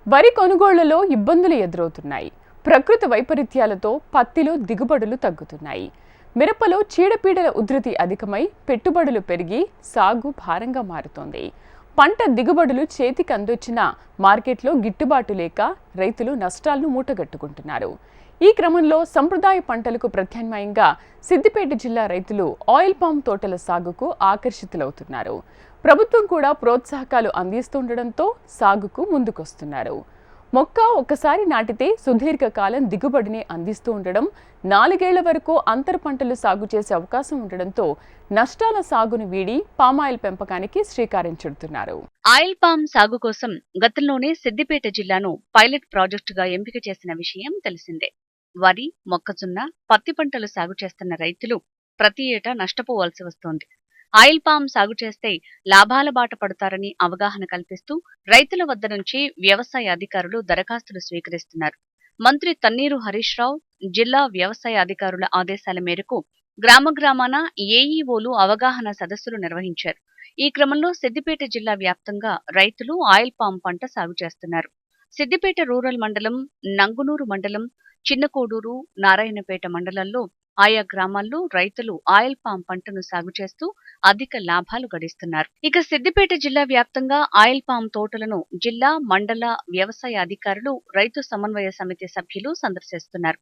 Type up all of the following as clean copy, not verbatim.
వరి కొనుగోళ్లలో ఇబ్బందులు ఎదురవుతున్నాయి. ప్రకృతి వైపరీత్యాలతో పత్తిలో దిగుబడులు తగ్గుతున్నాయి. మిరపలో చీడపీడల ఉధృతి అధికమై పెట్టుబడులు పెరిగి సాగు భారంగా మారుతోంది. పంట దిగుబడులు చేతికి అందొచ్చినా మార్కెట్లో గిట్టుబాటు లేక రైతులు నష్టాలను మూటగట్టుకుంటున్నారు. ఈ క్రమంలో సంప్రదాయ పంటలకు ప్రత్యామ్నాయంగా సిద్దిపేట జిల్లా రైతులు ఆయిల్ పామ్ తోటల సాగుకు ఆకర్షితులవుతున్నారు. ప్రభుత్వం కూడా ప్రోత్సాహకాలు అందిస్తుండడంతో సాగుకు ముందుకొస్తున్నారు. మొక్క ఒక్కసారి నాటితే సుదీర్ఘకాలం దిగుబడిని అందిస్తూ ఉండడం, 4 ఏళ్ల వరకు అంతర పంటలు సాగు చేసే అవకాశం ఉండడంతో నష్టాల సాగును వీడి పామాయిల్ పెంపకానికి శ్రీకారం చుడుతున్నారు. ఆయిల్ పామ్ సాగు కోసం గతంలోనే సిద్దిపేట జిల్లాను పైలట్ ప్రాజెక్టుగా ఎంపిక చేసిన విషయం తెలిసిందే. వరి, మొక్కజొన్న, పత్తి పంటలు సాగు చేస్తున్న రైతులు ప్రతి ఏటా నష్టపోవాల్సి వస్తోంది. ఆయిల్ పామ్ సాగు చేస్తే లాభాల బాట పడతారని అవగాహన కల్పిస్తూ రైతుల వద్ద నుంచి వ్యవసాయ అధికారులు దరఖాస్తులు స్వీకరిస్తున్నారు. మంత్రి తన్నీరు హరీష్ రావు జిల్లా వ్యవసాయ అధికారుల ఆదేశాల మేరకు గ్రామాన ఏఈఓలు అవగాహన సదస్సులు నిర్వహించారు. ఈ క్రమంలో సిద్దిపేట జిల్లా వ్యాప్తంగా రైతులు ఆయిల్ పామ్ పంట సాగు చేస్తున్నారు. సిద్దిపేట రూరల్ మండలం, నంగునూరు మండలం, చిన్నకోడూరు, నారాయణపేట మండలాల్లో ఆయా గ్రామాల్లో రైతులు ఆయిల్ పామ్ పంటను సాగు చేస్తూ అధిక లాభాలు గడిస్తున్నారు. ఇక సిద్దిపేట జిల్లా వ్యాప్తంగా ఆయిల్ పామ్ తోటలను జిల్లా, మండల వ్యవసాయ అధికారులు, రైతు సమన్వయ సమితి సభ్యులు సందర్శిస్తున్నారు.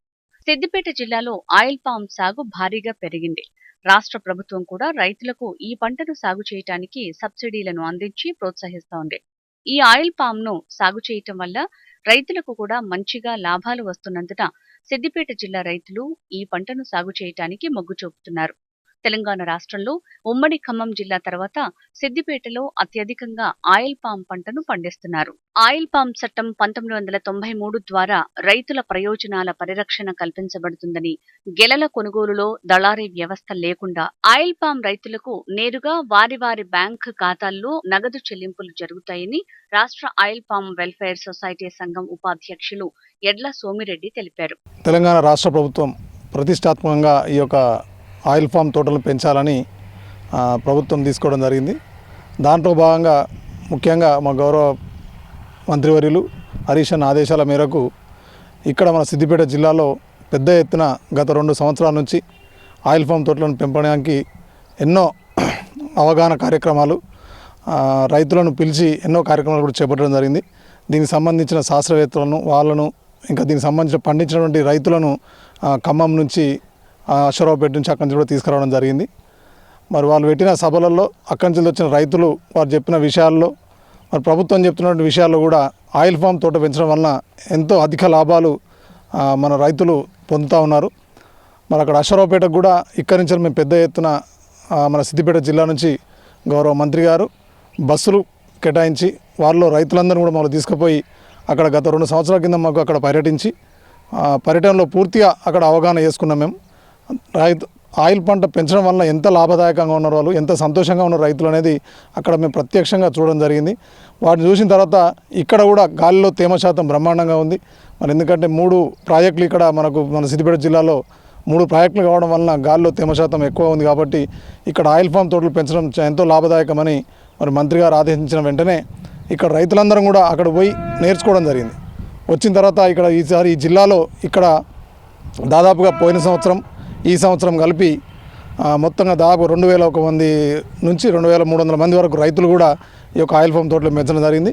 సిద్దిపేట జిల్లాలో ఆయిల్ పామ్ సాగు భారీగా పెరిగింది. రాష్ట్ర ప్రభుత్వం కూడా రైతులకు ఈ పంటను సాగు చేయడానికి సబ్సిడీలను అందించి ప్రోత్సహిస్తోంది. ఈ ఆయిల్ పామ్ ను సాగు చేయటం వల్ల రైతులకు కూడా మంచిగా లాభాలు వస్తున్నందున సిద్దిపేట జిల్లా రైతులు ఈ పంటను సాగు చేయటానికి మొగ్గు చూపుతున్నారు. తెలంగాణ రాష్ట్రంలో ఉమ్మడి ఖమ్మం జిల్లా తర్వాత సిద్దిపేటలో అత్యధికంగా ఆయిల్ పామ్ పంటను పండిస్తున్నారు. ఆయిల్ పామ్ చట్టం 1993 ద్వారా రైతుల ప్రయోజనాల పరిరక్షణ కల్పించబడుతుందని, గెలల కొనుగోలులో దళారీ వ్యవస్థ లేకుండా ఆయిల్ పామ్ రైతులకు నేరుగా వారి బ్యాంక్ ఖాతాల్లో నగదు చెల్లింపులు జరుగుతాయని రాష్ట్ర ఆయిల్ పామ్ వెల్ఫేర్ సొసైటీ సంఘం ఉపాధ్యక్షులు ఎడ్ల సోమిరెడ్డి తెలిపారు. తెలంగాణ రాష్ట్ర ప్రభుత్వం ప్రతిష్టాత్మకంగా ఈ యొక్క ఆయిల్ ఫామ్ తోటలను పెంచాలని ప్రభుత్వం తీసుకోవడం జరిగింది. దాంట్లో భాగంగా ముఖ్యంగా మా గౌరవ మంత్రివర్యులు హరీష్ అన్న ఆదేశాల మేరకు ఇక్కడ మన సిద్దిపేట జిల్లాలో పెద్ద ఎత్తున గత 2 సంవత్సరాల నుంచి ఆయిల్ ఫామ్ తోటలను పెంపడానికి ఎన్నో అవగాహన కార్యక్రమాలు, రైతులను పిలిచి ఎన్నో కార్యక్రమాలు కూడా చేపట్టడం జరిగింది. దీనికి సంబంధించిన శాస్త్రవేత్తలను, వాళ్ళను, ఇంకా దీనికి సంబంధించిన పండించినటువంటి రైతులను ఖమ్మం నుంచి, అశ్వరావుపేట నుంచి అక్కడి నుంచి కూడా తీసుకురావడం జరిగింది. మరి వాళ్ళు పెట్టిన సభలలో అక్కడి నుంచి వచ్చిన రైతులు వారు చెప్పిన విషయాల్లో, మరి ప్రభుత్వం చెప్తున్న విషయాల్లో కూడా ఆయిల్ ఫామ్ తోట పెంచడం వలన ఎంతో అధిక లాభాలు మన రైతులు పొందుతూ ఉన్నారు. మరి అక్కడ అశ్వరావుపేటకు కూడా ఇక్కడి నుంచి మేము పెద్ద ఎత్తున మన సిద్దిపేట జిల్లా నుంచి గౌరవ మంత్రి గారు బస్సులు కేటాయించి వారిలో రైతులందరూ కూడా మనం తీసుకుపోయి అక్కడ గత 2 సంవత్సరాల కింద మాకు అక్కడ పర్యటించి పర్యటనలో పూర్తిగా అక్కడ అవగాహన చేసుకున్నాం. మేము ఆయిల్ పంట పెంచడం వల్ల ఎంత లాభదాయకంగా ఉన్నారు వాళ్ళు, ఎంత సంతోషంగా ఉన్నారు రైతులు అనేది అక్కడ మేము ప్రత్యక్షంగా చూడడం జరిగింది. వాటిని చూసిన తర్వాత ఇక్కడ కూడా గాలిలో తేమ శాతం బ్రహ్మాండంగా ఉంది. మరి ఎందుకంటే 3 ప్రాజెక్టులు ఇక్కడ మన సిద్దిపేట జిల్లాలో 3 ప్రాజెక్టులు కావడం వలన గాలిలో తేమ శాతం ఎక్కువ ఉంది. కాబట్టి ఇక్కడ ఆయిల్ ఫామ్ తోటలు పెంచడం ఎంతో లాభదాయకమని మరి మంత్రి గారు ఆదేశించిన వెంటనే ఇక్కడ రైతులందరం కూడా అక్కడ పోయి నేర్చుకోవడం జరిగింది. వచ్చిన తర్వాత ఇక్కడ ఈసారి ఈ జిల్లాలో ఇక్కడ దాదాపుగా పోయిన సంవత్సరం, ఈ సంవత్సరం కలిపి మొత్తంగా దాదాపు 2001 మంది నుంచి 2300 మంది వరకు రైతులు కూడా ఈ యొక్క ఆయిల్ ఫామ్ తోటలు పెంచడం జరిగింది.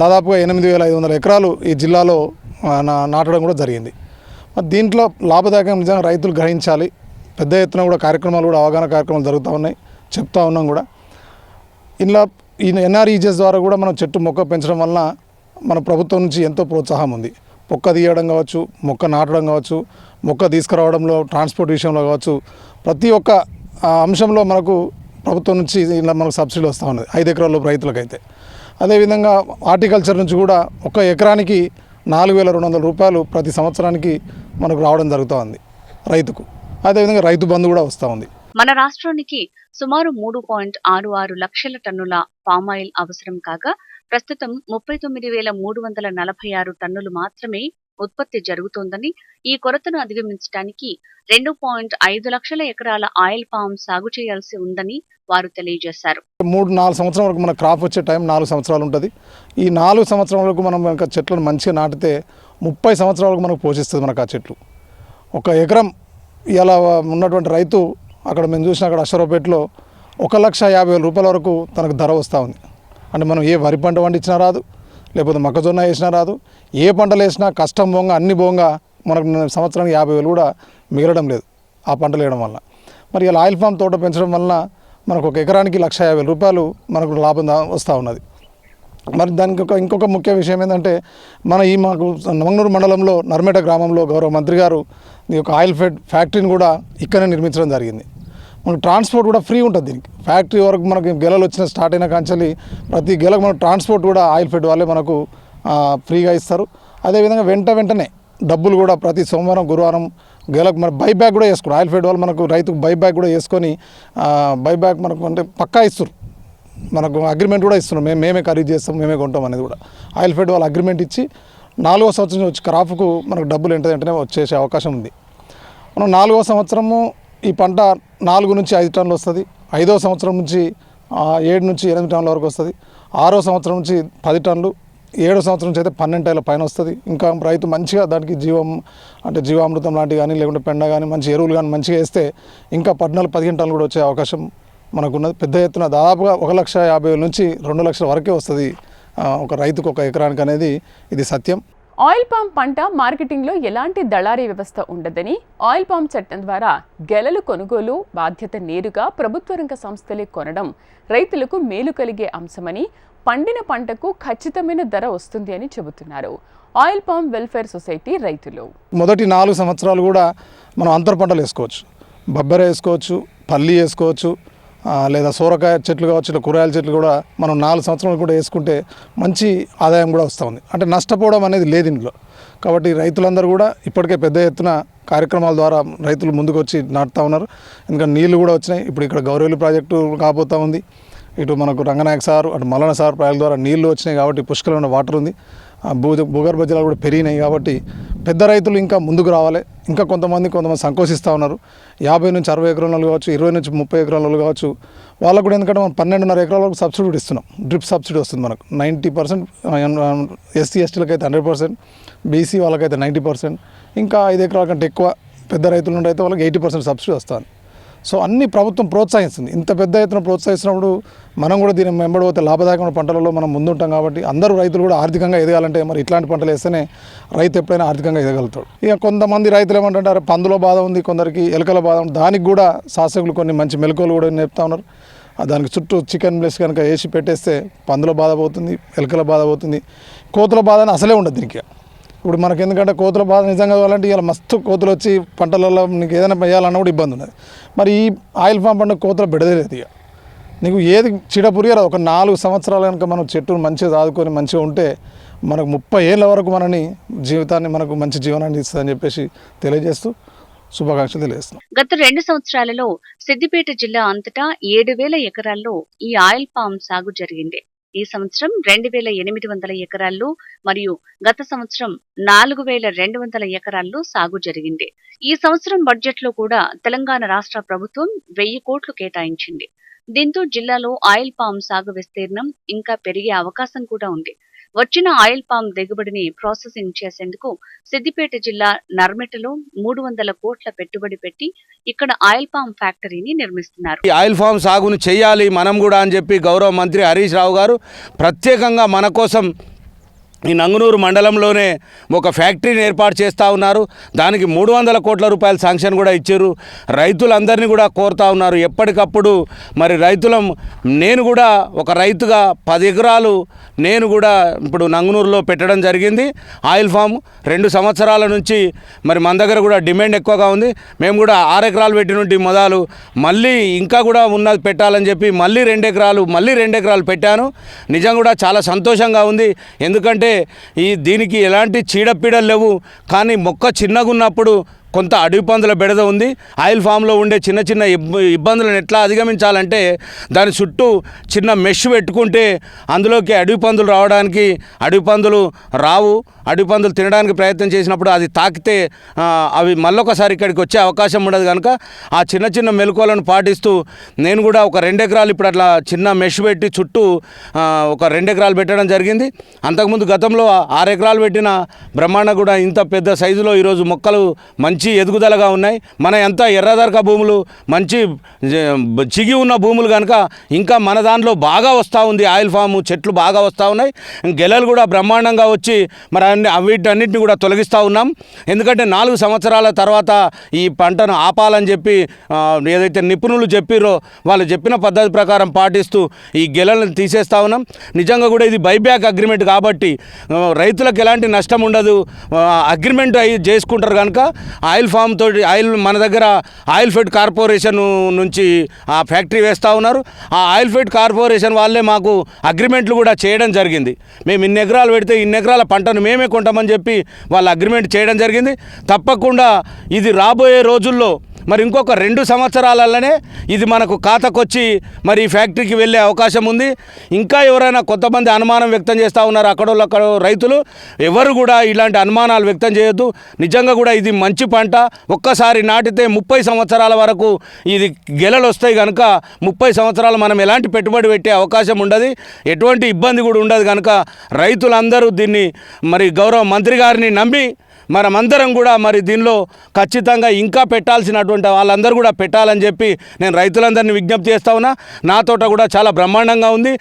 దాదాపుగా 8500 ఎకరాలు ఈ జిల్లాలో నాటడం కూడా జరిగింది. మరి దీంట్లో లాభదాయకం నిజంగా రైతులు గ్రహించాలి. పెద్ద ఎత్తున కూడా కార్యక్రమాలు కూడా అవగాహన కార్యక్రమాలు జరుగుతూ ఉన్నాయి, చెప్తా ఉన్నాం కూడా. ఇలా ఈ ఎన్ఆర్ఈజెస్ ద్వారా కూడా మనం చెట్టు మొక్క పెంచడం వలన మన ప్రభుత్వం నుంచి ఎంతో ప్రోత్సాహం ఉంది. మొక్క తీయడం కావచ్చు, మొక్క నాటడం కావచ్చు, మొక్క తీసుకురావడంలో, ట్రాన్స్పోర్ట్ విషయంలో కావచ్చు, ప్రతి ఒక్క అంశంలో మనకు ప్రభుత్వం నుంచి ఇలా మనకు సబ్సిడీ వస్తూ ఉన్నది 5 ఎకరాల రైతులకైతే. అదేవిధంగా హార్టికల్చర్ నుంచి కూడా 1 ఎకరానికి 4200 రూపాయలు ప్రతి సంవత్సరానికి మనకు రావడం జరుగుతూ ఉంది రైతుకు. అదేవిధంగా రైతు బంధు కూడా వస్తూ ఉంది. మన రాష్ట్రానికి సుమారు 3.66 లక్షల టన్నుల పామాయిల్ అవసరం కాగా ప్రస్తుతం 39,346 టన్నులు మాత్రమే ఉత్పత్తి జరుగుతోందని, ఈ కొరతను అధిగమించడానికి 2.5 లక్షల ఎకరాల ఆయిల్ పామ్ సాగు చేయాల్సి ఉందని వారు తెలియజేశారు. 3-4 సంవత్సరాల వరకు మన క్రాప్ వచ్చే టైం 4 సంవత్సరాలు ఉంటుంది. ఈ 4 సంవత్సరాల వరకు మనం కనుక చెట్లను మంచిగా నాటితే 30 సంవత్సరాల వరకు మనకు పోషిస్తుంది మనకు ఆ చెట్లు. ఒక ఎకరం ఇలా ఉన్నటువంటి రైతు అక్కడ మేము చూసిన అక్కడ అశ్వరావుపేటలో 1,50,000 రూపాయల వరకు తనకు ధర వస్తూ ఉంది. అంటే మనం ఏ వరి పంట పండించినా రాదు, లేకపోతే మొక్కజొన్న వేసినా రాదు, ఏ పంటలు వేసినా కష్టం బోంగా అన్ని బోంగా మనకు సంవత్సరానికి 50,000 కూడా మిగలడం లేదు ఆ పంటలు వేయడం వల్ల. మరి ఇలా ఆయిల్ ఫామ్ తోట పెంచడం వల్ల మనకు ఒక ఎకరానికి 1,50,000 రూపాయలు మనకు లాభం వస్తూ ఉన్నది. మరి దానికి ఇంకొక ముఖ్య విషయం ఏంటంటే మాకు నంగనూరు మండలంలో నర్మేట గ్రామంలో గౌరవ మంత్రి గారు ఈ యొక్క ఆయిల్ ఫ్యాక్టరీని కూడా ఇక్కడనే నిర్మించడం జరిగింది. మనకు ట్రాన్స్పోర్ట్ కూడా ఫ్రీ ఉంటుంది. దీనికి ఫ్యాక్టరీ వరకు మనకి గెలలు వచ్చిన స్టార్ట్ అయిన కాంచెల్లి ప్రతి గెలకు మనకు ట్రాన్స్పోర్ట్ కూడా ఆయిల్ ఫెడ్ వాళ్ళే మనకు ఫ్రీగా ఇస్తారు. అదేవిధంగా వెంటనే డబ్బులు కూడా ప్రతి సోమవారం గురువారం గెలకు మన బైబ్యాక్ కూడా వేసుకుని ఆయిల్ ఫెడ్ వాళ్ళు మనకు రైతుకు బైబ్యాక్ కూడా వేసుకొని బైబ్యాక్ మనకు అంటే పక్కా ఇస్తారు, మనకు అగ్రిమెంట్ కూడా ఇస్తున్నాం, మేమే ఖరీదు చేస్తాం, మేమే కొంటాం అనేది కూడా ఆయిల్ ఫెడ్ వాళ్ళు అగ్రిమెంట్ ఇచ్చి 4వ సంవత్సరం వచ్చి క్రాప్కు మనకు డబ్బులు వెంటనే వచ్చేసే అవకాశం ఉంది. మనం 4వ సంవత్సరము ఈ పంట 4 నుంచి 5 టన్నులు వస్తుంది. 5వ సంవత్సరం నుంచి 7 నుంచి 8 టన్నుల వరకు వస్తుంది. 6వ సంవత్సరం నుంచి 10 టన్నులు, 7వ సంవత్సరం నుంచి అయితే 12 టన్నుల పైన వస్తుంది. ఇంకా రైతు మంచిగా దానికి జీవామృతం లాంటివి కానీ లేకుంటే పెండ కానీ మంచి ఎరువులు కానీ మంచిగా వేస్తే ఇంకా 14-15 టన్నులు కూడా వచ్చే అవకాశం మనకున్నది. పెద్ద ఎత్తున దాదాపుగా 1,50,000 నుంచి 2 లక్షల వరకే వస్తుంది ఒక రైతుకు ఒక ఎకరానికి అనేది ఇది సత్యం. ఆయిల్ పామ్ పంట మార్కెటింగ్లో ఎలాంటి దళారీ వ్యవస్థ ఉండదని, ఆయిల్ పామ్ చట్టం ద్వారా గెలలు కొనుగోలు బాధ్యత నేరుగా ప్రభుత్వ రంగ సంస్థలే కొనడం రైతులకు మేలు కలిగే అంశమని, పండిన పంటకు ఖచ్చితమైన ధర వస్తుంది అని చెబుతున్నారు ఆయిల్ పామ్ వెల్ఫేర్ సొసైటీ రైతులు. మొదటి 4 సంవత్సరాలు కూడా మనం అంతర పంటలు వేసుకోవచ్చు. బొబ్బెర వేసుకోవచ్చు, పల్లి వేసుకోవచ్చు, లేదా సోరకాయ చెట్లు కావచ్చు, ఇలా కూరగాయల చెట్లు కూడా మనం 4 సంవత్సరాలు కూడా వేసుకుంటే మంచి ఆదాయం కూడా వస్తూ ఉంది. అంటే నష్టపోవడం అనేది లేదు ఇందులో. కాబట్టి రైతులందరూ కూడా ఇప్పటికే పెద్ద ఎత్తున కార్యక్రమాల ద్వారా రైతులు ముందుకు వచ్చి నాటుతూ ఉన్నారు. ఇంకా నీళ్లు కూడా వచ్చినాయి. ఇప్పుడు ఇక్కడ గౌరవల్లి ప్రాజెక్టు కాబోతూ ఉంది. ఇటు మనకు రంగనాయక సార్, అటు మల్లన సార్ ప్రాజెక్టు ద్వారా నీళ్లు వచ్చినాయి కాబట్టి పుష్కలమైన వాటర్ ఉంది. భూగర్భ జలాలు కూడా పెరిగినాయి కాబట్టి పెద్ద రైతులు ఇంకా ముందుకు రావాలి. ఇంకా కొంతమంది సంకోచిస్తూ ఉన్నారు. 50 నుంచి 60 ఎకరాలు కావచ్చు, 20 నుంచి 30 ఎకరాలు కావచ్చు. వాళ్ళకు కూడా ఎందుకంటే మనం 12.5 ఎకరాల వరకు సబ్సిడీ ఇస్తున్నాం. డ్రిప్ సబ్సిడీ వస్తుంది మనకు 90%, ఎస్సీ ఎస్టీలకు అయితే 100%, బీసీ వాళ్ళకైతే 90%, ఇంకా 5 ఎకరాల కంటే ఎక్కువ పెద్ద రైతుల నుండి అయితే వాళ్ళకి 80% సబ్సిడీ వస్తుంది. సో అన్ని ప్రభుత్వం ప్రోత్సహిస్తుంది. ఇంత పెద్ద ఎత్తున ప్రోత్సహిస్తున్నప్పుడు మనం కూడా దీన్ని వెంబడిపోతే లాభదాయకమైన పంటలలో మనం ముందుంటాం. కాబట్టి అందరూ రైతులు కూడా ఆర్థికంగా ఎదగాలంటే మరి ఇట్లాంటి పంటలు వేస్తేనే రైతు ఎప్పుడైనా ఆర్థికంగా ఎదగలుగుతాడు. ఇక కొంతమంది రైతులు ఏమంటారు, పందుల బాధ ఉంది, కొందరికి ఎలుకల బాధ ఉంది. దానికి కూడా శాస్త్రజ్ఞులు కొన్ని మంచి మెలకువలు కూడా చెప్తా ఉన్నారు. దానికి చుట్టూ చికెన్ ప్లేస్ కనుక వేసి పెట్టేస్తే పందుల బాధ పోతుంది, ఎలుకల బాధ పోతుంది, కోతుల బాధ అని అసలే ఉండదు దీనికి. ఇప్పుడు మనకి ఎందుకంటే కోతుల బాధ నిజంగా కావాలంటే ఇలా మస్తు కోతులు వచ్చి పంటలలో నీకు ఏదైనా వేయాలన్నా కూడా ఇబ్బంది ఉన్నది. మరి ఈ ఆయిల్ ఫామ్ పంట కోతులు బెడదలేదు. ఇక నీకు ఏది చీడపురిగా రాదు. ఒక 4 సంవత్సరాలు కనుక మనం చెట్టును మంచిగా సాదుకొని మంచిగా ఉంటే మనకు 30 ఏళ్ళ వరకు మనని జీవితాన్ని మనకు మంచి జీవనాన్ని ఇస్తుందని చెప్పేసి తెలియజేస్తూ శుభాకాంక్షలు తెలియజేస్తున్నాం. గత 2 సంవత్సరాలలో సిద్దిపేట జిల్లా అంతటా 7,000 ఎకరాల్లో ఈ ఆయిల్ పామ్ సాగు జరిగింది. ఈ సంవత్సరం 2,800 ఎకరాల్లో మరియు గత సంవత్సరం 4,200 ఎకరాల్లో సాగు జరిగింది. ఈ సంవత్సరం బడ్జెట్లో కూడా తెలంగాణ రాష్ట్ర ప్రభుత్వం 1,000 కోట్లు కేటాయించింది. దీంతో జిల్లాలో ఆయిల్ పామ్ సాగు విస్తీర్ణం ఇంకా పెరిగే అవకాశం కూడా ఉంది. వచ్చిన ఆయిల్ పామ్ దిగుబడిని ప్రాసెసింగ్ చేసేందుకు సిద్దిపేట జిల్లా నర్మెటలో 300 కోట్ల పెట్టుబడి పెట్టి ఇక్కడ ఆయిల్ పామ్ ఫ్యాక్టరీని నిర్మిస్తున్నారు. ఈ ఆయిల్ ఫామ్ సాగును చేయాలి మనం కూడా అని చెప్పి గౌరవ మంత్రి హరీష్ రావు గారు ప్రత్యేకంగా మన కోసం ఈ నంగునూరు మండలంలోనే ఒక ఫ్యాక్టరీని ఏర్పాటు చేస్తూ ఉన్నారు. దానికి 300 కోట్ల రూపాయల శాంక్షన్ కూడా ఇచ్చారు. రైతులందరినీ కూడా కోరుతా ఉన్నారు ఎప్పటికప్పుడు. మరి నేను కూడా ఒక రైతుగా 10 ఎకరాలు నేను కూడా ఇప్పుడు నంగునూరులో పెట్టడం జరిగింది ఆయిల్ ఫామ్. 2 సంవత్సరాల నుంచి మరి మన దగ్గర కూడా డిమాండ్ ఎక్కువగా ఉంది. మేము కూడా 6 ఎకరాలు పెట్టినట్టు మొదలు మళ్ళీ ఇంకా కూడా ఉన్నది పెట్టాలని చెప్పి మళ్ళీ 2 ఎకరాలు పెట్టాను. నిజంగా కూడా చాలా సంతోషంగా ఉంది. ఎందుకంటే దీనికి ఎలాంటి చీడపీడలు లేవు. కానీ మొక్క చిన్నగా ఉన్నప్పుడు కొంత అడవి పందుల బెడద ఉంది. ఆయిల్ ఫామ్లో ఉండే చిన్న ఇబ్బందులను ఎట్లా అధిగమించాలంటే దాని చుట్టూ చిన్న మెష్ పెట్టుకుంటే అందులోకి అడవి పందులు రావడానికి అడవి పందులు రావు. అడవి పందులు తినడానికి ప్రయత్నం చేసినప్పుడు అది తాకితే అవి మళ్ళొకసారి ఇక్కడికి వచ్చే అవకాశం ఉండదు కనుక ఆ చిన్న చిన్న మెలకువలను పాటిస్తూ నేను కూడా ఒక 2 ఎకరాలు ఇప్పుడు అట్లా చిన్న మెష్ పెట్టి చుట్టూ ఒక 2 ఎకరాలు పెట్టడం జరిగింది. అంతకుముందు గతంలో 6 ఎకరాలు పెట్టిన బ్రహ్మాండ కూడా ఇంత పెద్ద సైజులో ఈరోజు మొక్కలు మంచి ఎదుగుదలగా ఉన్నాయి. మన ఎంత ఎర్రదరక భూములు మంచి చిగి ఉన్న భూములు కనుక ఇంకా మన దాంట్లో బాగా వస్తూ ఉంది. ఆయిల్ ఫామ్ చెట్లు బాగా వస్తూ ఉన్నాయి. గెలలు కూడా బ్రహ్మాండంగా వచ్చి మరి వీటన్నిటిని కూడా తొలగిస్తూ ఉన్నాం. ఎందుకంటే 4 సంవత్సరాల తర్వాత ఈ పంటను ఆపాలని చెప్పి ఏదైతే నిపుణులు చెప్పిరో వాళ్ళు చెప్పిన పద్ధతి ప్రకారం పాటిస్తూ ఈ గెలలను తీసేస్తూ ఉన్నాం. నిజంగా కూడా ఇది బైబ్యాక్ అగ్రిమెంట్ కాబట్టి రైతులకు ఎలాంటి నష్టం ఉండదు. అగ్రిమెంట్ చేసుకుంటారు కనుక ఆయిల్ ఫామ్ తోటి మన దగ్గర ఆయిల్ ఫెడ్ కార్పొరేషన్ నుంచి ఆ ఫ్యాక్టరీ వేస్తూ ఉన్నారు. ఆ ఆయిల్ ఫెడ్ కార్పొరేషన్ వాళ్ళే మాకు అగ్రిమెంట్లు కూడా చేయడం జరిగింది. మేము ఇన్ని ఎకరాలు పెడితే ఇన్ని ఎకరాల పంటను మేమే కొంటామని చెప్పి వాళ్ళు అగ్రిమెంట్ చేయడం జరిగింది. తప్పకుండా ఇది రాబోయే రోజుల్లో మరి ఇంకొక 2 సంవత్సరాలలోనే ఇది మనకు ఖాతాకొచ్చి మరి ఈ ఫ్యాక్టరీకి వెళ్ళే అవకాశం ఉంది. ఇంకా ఎవరైనా కొంతమంది అనుమానం వ్యక్తం చేస్తూ ఉన్నారు అక్కడ రైతులు, ఎవరు కూడా ఇలాంటి అనుమానాలు వ్యక్తం చేయొద్దు. నిజంగా కూడా ఇది మంచి పంట. ఒక్కసారి నాటితే 30 సంవత్సరాల వరకు ఇది గెలలు వస్తాయి కనుక 30 సంవత్సరాలు మనం ఎలాంటి పెట్టుబడి పెట్టే అవకాశం ఉండదు, ఎటువంటి ఇబ్బంది కూడా ఉండదు కనుక రైతులందరూ దీన్ని మరి గౌరవ మంత్రి గారిని నమ్మి మనమందరం కూడా మరి దీనిలో ఖచ్చితంగా ఇంకా పెట్టాల్సినటువంటి వాళ్ళందరూ కూడా పెట్టాలని చెప్పి నేను రైతులందరినీ విజ్ఞప్తి చేస్తా ఉన్నా. నా తోట కూడా చాలా బ్రహ్మాండంగా ఉంది.